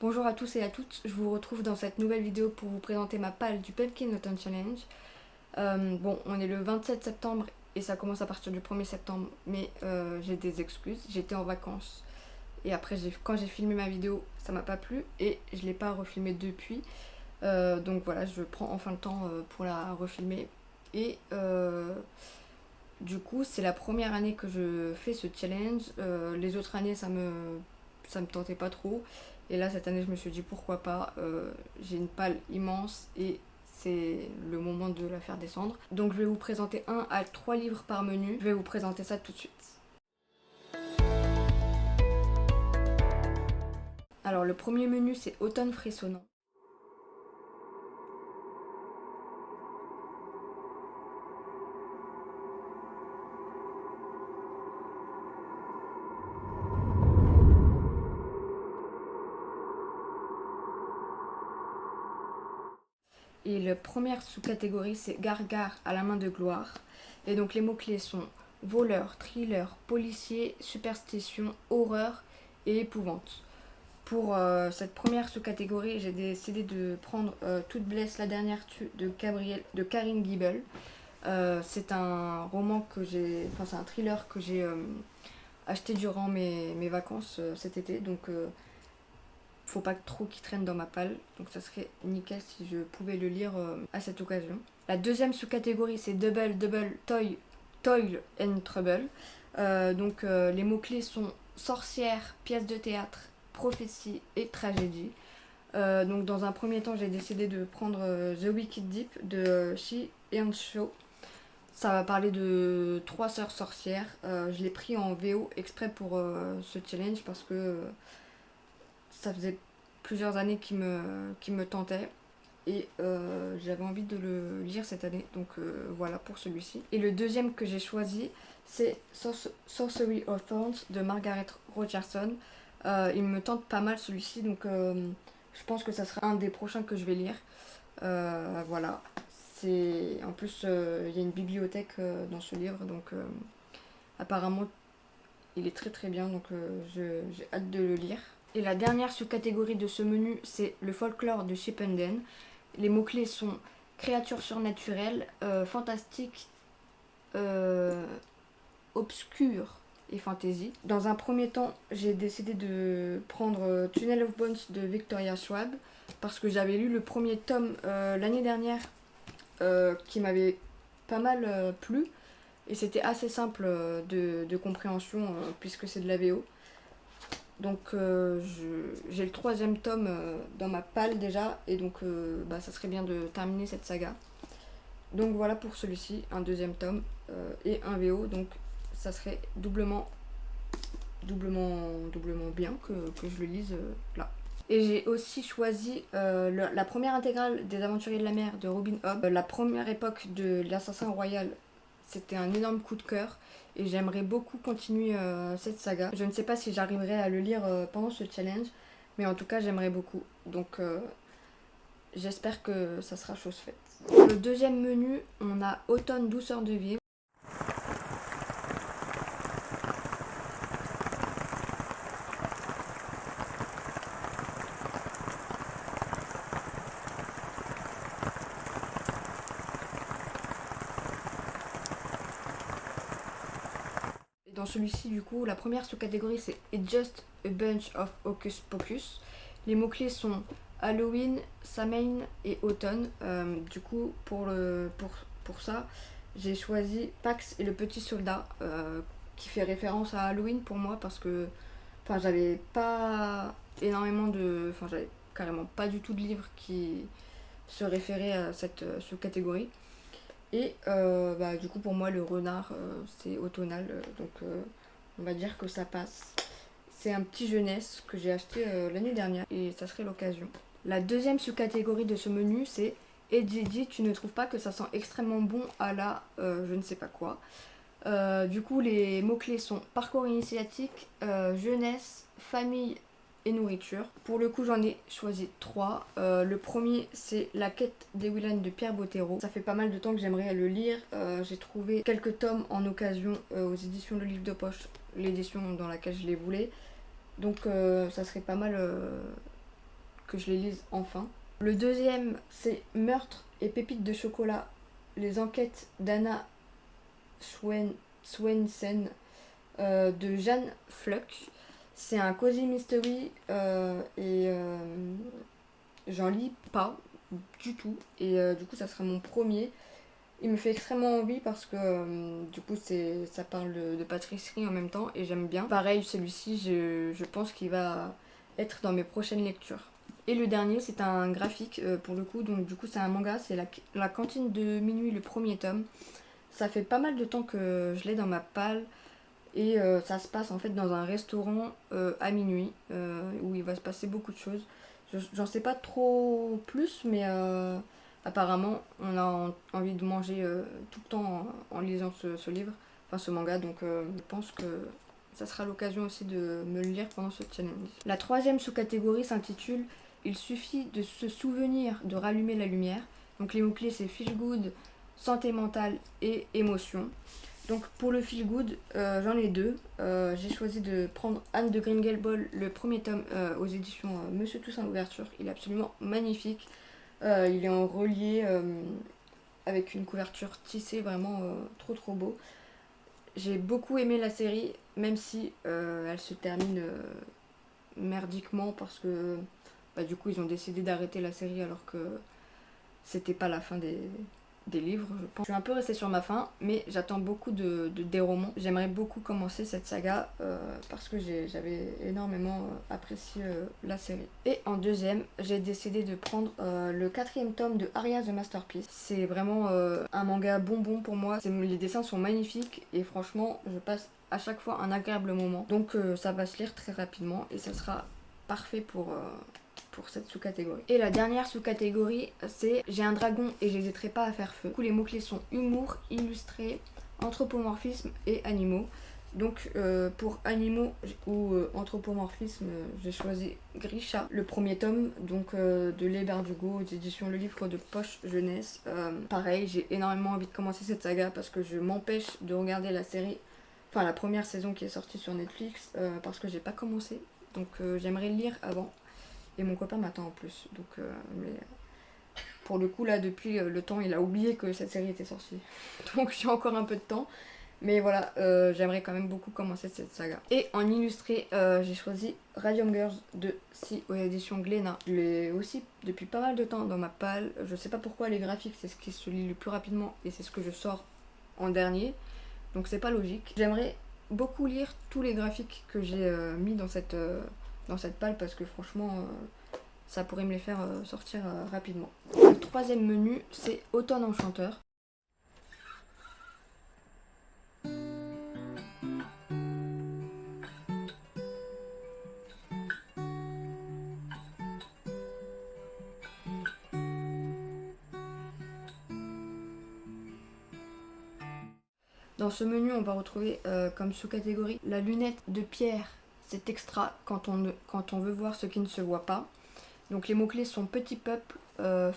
Bonjour à tous et à toutes, je vous retrouve dans cette nouvelle vidéo pour vous présenter ma palle du Pumpkin Autumn Challenge. Bon, on est le 27 septembre et ça commence à partir du 1er septembre, mais j'ai des excuses. J'étais en vacances et après quand j'ai filmé ma vidéo, ça m'a pas plu et je l'ai pas refilmé depuis. Donc voilà, je prends enfin le temps pour la refilmer. Et du coup, c'est la première année que je fais ce challenge. Les autres années, ça me tentait pas trop. Et là, cette année, je me suis dit pourquoi pas. J'ai une palle immense et c'est le moment de la faire descendre. Donc, je vais vous présenter 1 à 3 livres par menu. Je vais vous présenter ça tout de suite. Alors, le premier menu, c'est Automne frissonnant. Et la première sous-catégorie, c'est Gargare à la main de gloire. Et donc les mots-clés sont voleur, thriller, policier, superstition, horreur et épouvante. Pour cette première sous-catégorie, j'ai décidé de prendre Toute blesse la dernière tue de Karine Giebel. C'est un roman que j'ai, enfin c'est un thriller que j'ai acheté durant mes vacances cet été. Donc faut pas trop qu'il traîne dans ma palle, donc ça serait nickel si je pouvais le lire à cette occasion. La deuxième sous-catégorie, c'est Double Double Toil and Trouble. Les mots-clés sont sorcière, pièce de théâtre, prophétie et tragédie. Donc dans un premier temps, j'ai décidé de prendre The Wicked Deep de Shi Eun-soo. Ça va parler de 3 sœurs sorcières. Je l'ai pris en VO exprès pour ce challenge parce que ça faisait plusieurs années qui me tentait et j'avais envie de le lire cette année, donc voilà pour celui-ci. Et le deuxième que j'ai choisi, c'est Sorcery of Thorns de Margaret Rogerson. Il me tente pas mal celui-ci, donc je pense que ça sera un des prochains que je vais lire. Voilà. En plus, il y a une bibliothèque dans ce livre, donc apparemment il est très très bien, donc j'ai hâte de le lire. Et la dernière sous-catégorie de ce menu, c'est le folklore de Shippenden. Les mots-clés sont créatures surnaturelles, fantastiques, obscures et fantasy. Dans un premier temps, j'ai décidé de prendre Tunnel of Bones de Victoria Schwab parce que j'avais lu le premier tome l'année dernière qui m'avait pas mal plu et c'était assez simple de compréhension puisque c'est de la VO. Donc j'ai le 3e tome dans ma palle déjà et donc ça serait bien de terminer cette saga. Donc voilà pour celui-ci, un 2e tome et un VO, donc ça serait doublement bien que je le lise là. Et j'ai aussi choisi la première intégrale des Aventuriers de la Mer de Robin Hobb. La première époque de l'Assassin Royal, c'était un énorme coup de cœur et j'aimerais beaucoup continuer cette saga. Je ne sais pas si j'arriverai à le lire pendant ce challenge, mais en tout cas j'aimerais beaucoup. Donc j'espère que ça sera chose faite. Pour le deuxième menu, on a Automne douceur de vivre. Dans celui-ci, du coup, la première sous-catégorie, c'est It's Just a Bunch of Hocus Pocus. Les mots-clés sont Halloween, Samhain et Automne. Du coup, pour ça, j'ai choisi Pax et le petit soldat, qui fait référence à Halloween pour moi, parce que j'avais pas énormément de... Enfin, j'avais carrément pas du tout de livres qui se référaient à cette sous-catégorie. Et du coup pour moi le renard c'est automnal, donc on va dire que ça passe. C'est un petit jeunesse que j'ai acheté l'année dernière et ça serait l'occasion. La deuxième sous-catégorie de ce menu c'est Et Didi, tu ne trouves pas que ça sent extrêmement bon à la je ne sais pas quoi. Du coup les mots-clés sont parcours initiatique, jeunesse, famille et nourriture. Pour le coup j'en ai choisi 3. Le premier c'est La quête des Willan de Pierre Bottero. Ça fait pas mal de temps que j'aimerais le lire. J'ai trouvé quelques tomes en occasion aux éditions Le Livre de Poche, l'édition dans laquelle je les voulais. Donc ça serait pas mal que je les lise enfin. Le deuxième, c'est Meurtre et pépites de chocolat, les enquêtes d'Anna Swensen de Jeanne Fluck. C'est un cozy mystery j'en lis pas du tout. Et du coup, ça sera mon premier. Il me fait extrêmement envie parce que du coup ça parle de pâtisserie en même temps et j'aime bien. Pareil, celui-ci, je pense qu'il va être dans mes prochaines lectures. Et le dernier, c'est un graphique pour le coup, donc du coup c'est un manga, c'est la cantine de minuit, le premier tome. Ça fait pas mal de temps que je l'ai dans ma palle et ça se passe en fait dans un restaurant à minuit où il va se passer beaucoup de choses. J'en sais pas trop plus, mais apparemment on a envie de manger tout le temps en lisant ce livre, enfin ce manga, donc je pense que ça sera l'occasion aussi de me le lire pendant ce challenge. La troisième sous-catégorie s'intitule Il suffit de se souvenir de rallumer la lumière. Donc les mots-clés c'est feel good, santé mentale et émotion. Donc pour le feel good, j'en ai deux. J'ai choisi de prendre Anne de Green Gables, le premier tome aux éditions Monsieur Toussaint l'ouverture. Il est absolument magnifique. Il est en relié avec une couverture tissée, vraiment trop beau. J'ai beaucoup aimé la série, même si elle se termine merdiquement parce que du coup ils ont décidé d'arrêter la série alors que c'était pas la fin des livres, je pense. Je suis un peu restée sur ma faim, mais j'attends beaucoup des romans. J'aimerais beaucoup commencer cette saga parce que j'avais énormément apprécié la série. Et en deuxième, j'ai décidé de prendre le quatrième tome de Aria the Masterpiece. C'est vraiment un manga bonbon pour moi. Les dessins sont magnifiques et franchement, je passe à chaque fois un agréable moment. Donc ça va se lire très rapidement et ça sera parfait pour cette sous-catégorie. Et la dernière sous-catégorie, c'est J'ai un dragon et j'hésiterai pas à faire feu. Du coup, les mots-clés sont humour, illustré, anthropomorphisme et animaux. Donc pour animaux ou anthropomorphisme, j'ai choisi Grisha, le premier tome donc de Leigh Bardugo aux éditions Le Livre de Poche Jeunesse. Pareil, j'ai énormément envie de commencer cette saga parce que je m'empêche de regarder la série, enfin la première saison qui est sortie sur Netflix parce que j'ai pas commencé. Donc j'aimerais le lire avant. Et mon copain m'attend en plus. Donc, mais pour le coup, là, depuis le temps, il a oublié que cette série était sortie. Donc, j'ai encore un peu de temps. Mais voilà, j'aimerais quand même beaucoup commencer cette saga. Et en illustré, j'ai choisi Radium Girls de Si aux éditions Glénat. Je l'ai aussi depuis pas mal de temps dans ma palle. Je sais pas pourquoi les graphiques, c'est ce qui se lit le plus rapidement et c'est ce que je sors en dernier. Donc, c'est pas logique. J'aimerais beaucoup lire tous les graphiques que j'ai mis dans cette palle parce que franchement ça pourrait me les faire sortir rapidement. Le troisième menu, c'est Automne enchanteur. Dans ce menu, on va retrouver comme sous-catégorie la lunette de pierre. C'est extra quand on veut voir ce qui ne se voit pas. Donc les mots-clés sont petit peuple,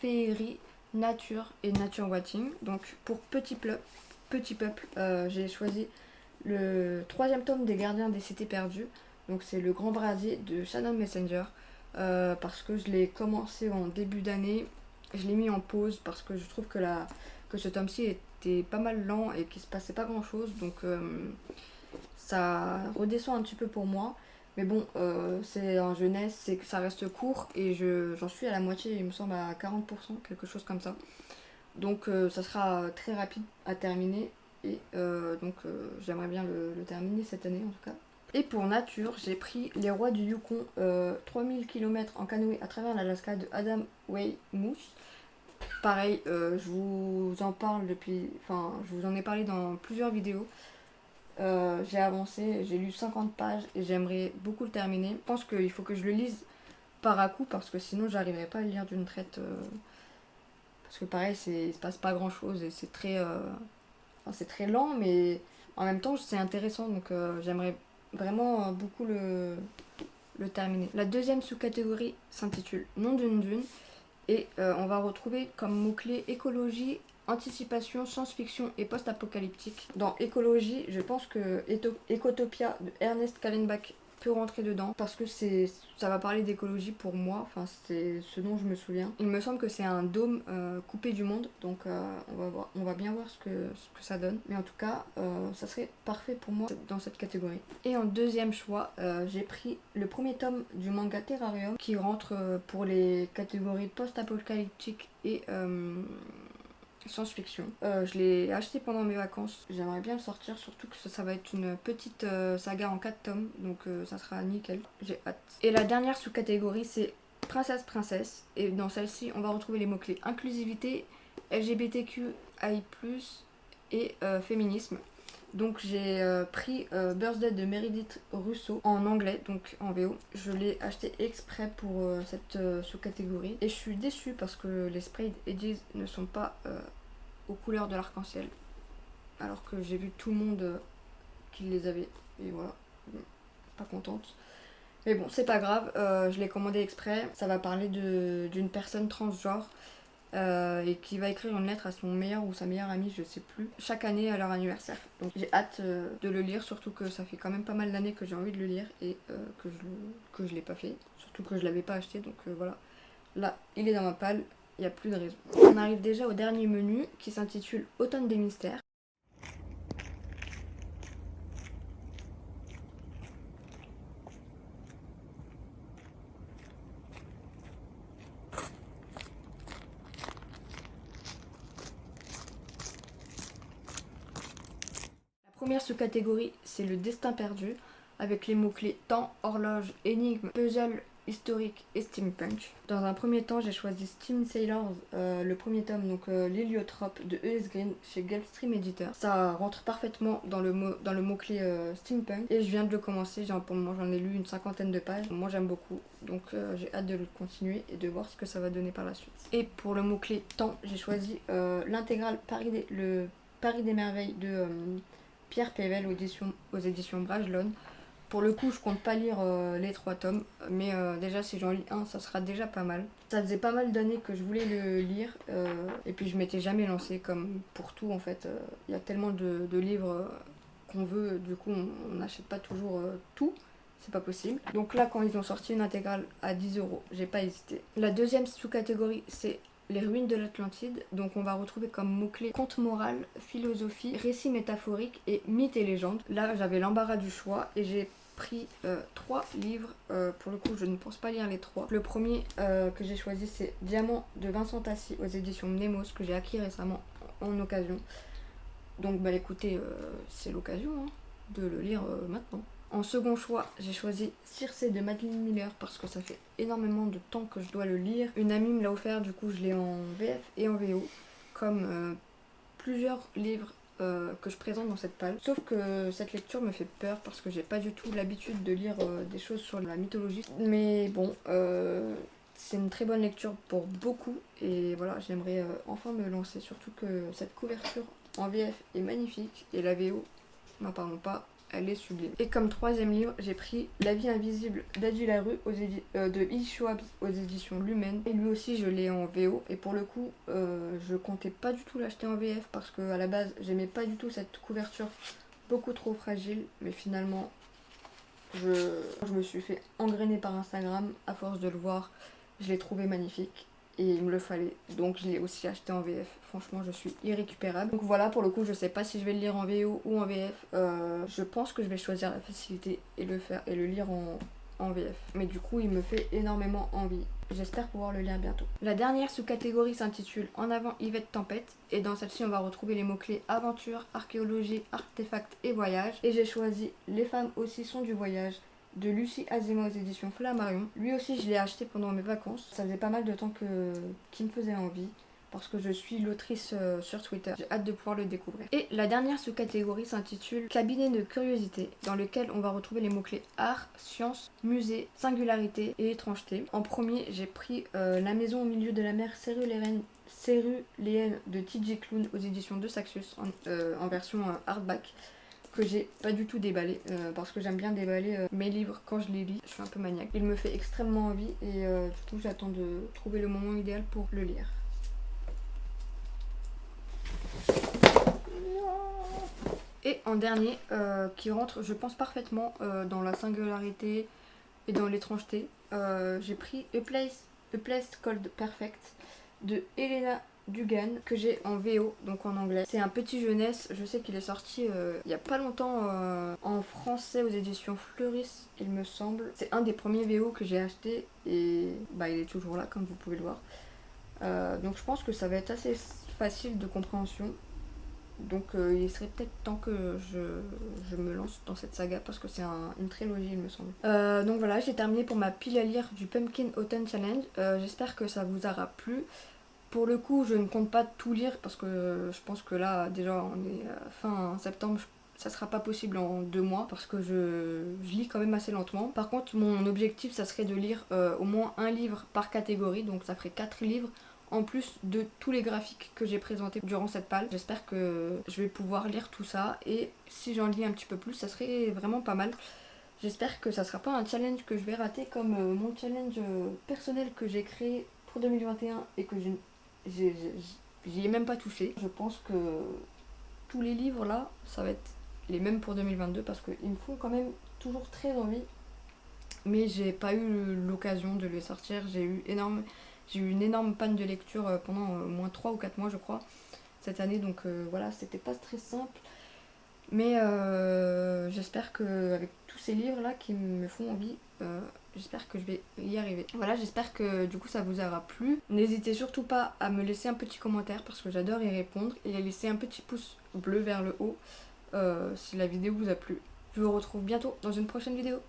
féerie, nature et nature watching. Donc pour petit peuple, j'ai choisi le troisième tome des Gardiens des Cités Perdues. Donc c'est le Grand Brasier de Shannon Messenger. Parce que je l'ai commencé en début d'année. Je l'ai mis en pause parce que je trouve que ce tome-ci était pas mal lent et qu'il se passait pas grand-chose. Donc ça redescend un petit peu pour moi. Mais bon, c'est en jeunesse, c'est que ça reste court et j'en suis à la moitié, il me semble à 40%, quelque chose comme ça. Donc ça sera très rapide à terminer et j'aimerais bien le terminer cette année en tout cas. Et pour nature, j'ai pris Les Rois du Yukon, 3000 km en canoë à travers l'Alaska de Adam Weymouth. Pareil, je vous en ai parlé dans plusieurs vidéos. J'ai avancé, j'ai lu 50 pages et j'aimerais beaucoup le terminer. Je pense qu'il faut que je le lise par à coup parce que sinon j'arriverai pas à le lire d'une traite. Parce que pareil, il se passe pas grand chose et c'est très lent, mais en même temps c'est intéressant, donc j'aimerais vraiment beaucoup le terminer. La deuxième sous-catégorie s'intitule Nom d'une dune et on va retrouver comme mots-clés écologie, anticipation, science-fiction et post-apocalyptique. Dans écologie, je pense que Ecotopia de Ernest Callenbach peut rentrer dedans parce que ça va parler d'écologie pour moi, enfin c'est ce dont je me souviens. Il me semble que c'est un dôme coupé du monde, donc on va bien voir ce que ça donne. Mais en tout cas, ça serait parfait pour moi dans cette catégorie. Et en deuxième choix, j'ai pris le premier tome du manga Terrarium qui rentre pour les catégories post-apocalyptique et science-fiction. Je l'ai acheté pendant mes vacances. J'aimerais bien le sortir, surtout que ça va être une petite saga en 4 tomes, donc ça sera nickel. J'ai hâte. Et la dernière sous-catégorie, c'est Princesse. Et dans celle-ci, on va retrouver les mots-clés inclusivité, LGBTQI+, et féminisme. Donc j'ai pris Birthday de Meredith Russo en anglais, donc en VO. Je l'ai acheté exprès pour cette sous-catégorie. Et je suis déçue parce que les sprayed edges ne sont pas aux couleurs de l'arc-en-ciel. Alors que j'ai vu tout le monde qui les avait. Et voilà, pas contente. Mais bon, c'est pas grave, je l'ai commandé exprès. Ça va parler d'une personne transgenre. Et qui va écrire une lettre à son meilleur ou sa meilleure amie, je sais plus, chaque année à leur anniversaire. Donc j'ai hâte de le lire, surtout que ça fait quand même pas mal d'années que j'ai envie de le lire et que je l'ai pas fait, surtout que je l'avais pas acheté, donc voilà. Là, il est dans ma palle, il n'y a plus de raison. On arrive déjà au dernier menu qui s'intitule Automne des mystères. La première sous-catégorie, c'est le destin perdu, avec les mots-clés temps, horloge, énigme, puzzle, historique et steampunk. Dans un premier temps, j'ai choisi Steam Sailors, le premier tome, donc l'héliotrope de E.S. Green chez Gulfstream Editor. Ça rentre parfaitement dans le mot-clé steampunk et je viens de le commencer. Pour le moment, j'en ai lu une 50aine de pages. Moi, j'aime beaucoup, donc j'ai hâte de le continuer et de voir ce que ça va donner par la suite. Et pour le mot-clé temps, j'ai choisi l'intégrale le Paris des merveilles de Pierre Pével aux éditions Brajlon. Pour le coup, je compte pas lire les 3 tomes, mais déjà si j'en lis un, ça sera déjà pas mal. Ça faisait pas mal d'années que je voulais le lire, et puis je m'étais jamais lancée, comme pour tout en fait. Il y a tellement de livres qu'on veut, du coup on n'achète pas toujours tout, c'est pas possible. Donc là, quand ils ont sorti une intégrale à 10 €, j'ai pas hésité. La deuxième sous-catégorie, c'est les ruines de l'Atlantide, donc on va retrouver comme mots-clés conte moral, philosophie, récit métaphorique et mythes et légendes. Là j'avais l'embarras du choix et j'ai pris 3 livres, pour le coup je ne pense pas lire les 3. Le premier que j'ai choisi, c'est Diamant de Vincent Tassi aux éditions Mnemos, que j'ai acquis récemment en occasion. Donc bah écoutez, c'est l'occasion de le lire maintenant. En second choix, j'ai choisi Circé de Madeleine Miller parce que ça fait énormément de temps que je dois le lire. Une amie me l'a offert, du coup je l'ai en VF et en VO, comme plusieurs livres que je présente dans cette palle. Sauf que cette lecture me fait peur parce que j'ai pas du tout l'habitude de lire des choses sur la mythologie. Mais bon, c'est une très bonne lecture pour beaucoup et voilà, j'aimerais enfin me lancer. Surtout que cette couverture en VF est magnifique et la VO, n'en parlons pas, elle est sublime. Et comme troisième livre, j'ai pris La vie invisible d'Adi Larue de Yves Schwab aux éditions Lumen. Et lui aussi, je l'ai en VO. Et pour le coup, je comptais pas du tout l'acheter en VF parce que à la base, j'aimais pas du tout cette couverture beaucoup trop fragile. Mais finalement, je me suis fait engrainer par Instagram à force de le voir. Je l'ai trouvé magnifique. Et il me le fallait, donc je l'ai aussi acheté en VF. Franchement, je suis irrécupérable. Donc voilà, pour le coup, je sais pas si je vais le lire en VO ou en VF. Je pense que je vais choisir la facilité et le lire en VF. Mais du coup, il me fait énormément envie. J'espère pouvoir le lire bientôt. La dernière sous-catégorie s'intitule En avant Yvette Tempête. Et dans celle-ci, on va retrouver les mots-clés aventure, archéologie, artefacts et voyage. Et j'ai choisi Les femmes aussi sont du voyage de Lucie Azima aux éditions Flammarion. Lui aussi, je l'ai acheté pendant mes vacances. Ça faisait pas mal de temps qu'il me faisait envie parce que je suis l'autrice sur Twitter. J'ai hâte de pouvoir le découvrir. Et la dernière sous-catégorie s'intitule Cabinet de curiosité, dans lequel on va retrouver les mots-clés art, science, musée, singularité et étrangeté. En premier, j'ai pris La maison au milieu de la mer céruléenne de TJ Klune aux éditions de Saxus en version hardback, que j'ai pas du tout déballé parce que j'aime bien déballer mes livres quand je les lis. Je suis un peu maniaque. Il me fait extrêmement envie et du coup j'attends de trouver le moment idéal pour le lire. Et en dernier, qui rentre je pense parfaitement dans la singularité et dans l'étrangeté, j'ai pris A Place Called Perfect de Helena Dugan, que j'ai en VO, donc en anglais. C'est un petit jeunesse, je sais qu'il est sorti il y a pas longtemps en français aux éditions Fleuris, il me semble. C'est un des premiers VO que j'ai acheté et bah, il est toujours là comme vous pouvez le voir. Donc je pense que ça va être assez facile de compréhension. Donc il serait peut-être temps que je me lance dans cette saga parce que c'est une trilogie il me semble. Donc voilà, j'ai terminé pour ma pile à lire du Pumpkin Autumn Challenge. J'espère que ça vous aura plu. Pour le coup, je ne compte pas tout lire parce que je pense que là, déjà, on est fin septembre, ça sera pas possible en 2 mois parce que je lis quand même assez lentement. Par contre, mon objectif, ça serait de lire au moins un livre par catégorie, donc ça ferait 4 livres en plus de tous les graphiques que j'ai présentés durant cette palle. J'espère que je vais pouvoir lire tout ça et si j'en lis un petit peu plus, ça serait vraiment pas mal. J'espère que ça sera pas un challenge que je vais rater comme mon challenge personnel que j'ai créé pour 2021 et que j'y ai même pas touché. Je pense que tous les livres là, ça va être les mêmes pour 2022 parce qu'ils me font quand même toujours très envie. Mais j'ai pas eu l'occasion de les sortir. J'ai eu une énorme panne de lecture pendant au moins 3 ou 4 mois je crois cette année. Donc voilà, c'était pas très simple. Mais j'espère que avec tous ces livres là qui me font envie, j'espère que je vais y arriver. Voilà, j'espère que du coup ça vous aura plu. N'hésitez surtout pas à me laisser un petit commentaire parce que j'adore y répondre et à laisser un petit pouce bleu vers le haut si la vidéo vous a plu. Je vous retrouve bientôt dans une prochaine vidéo.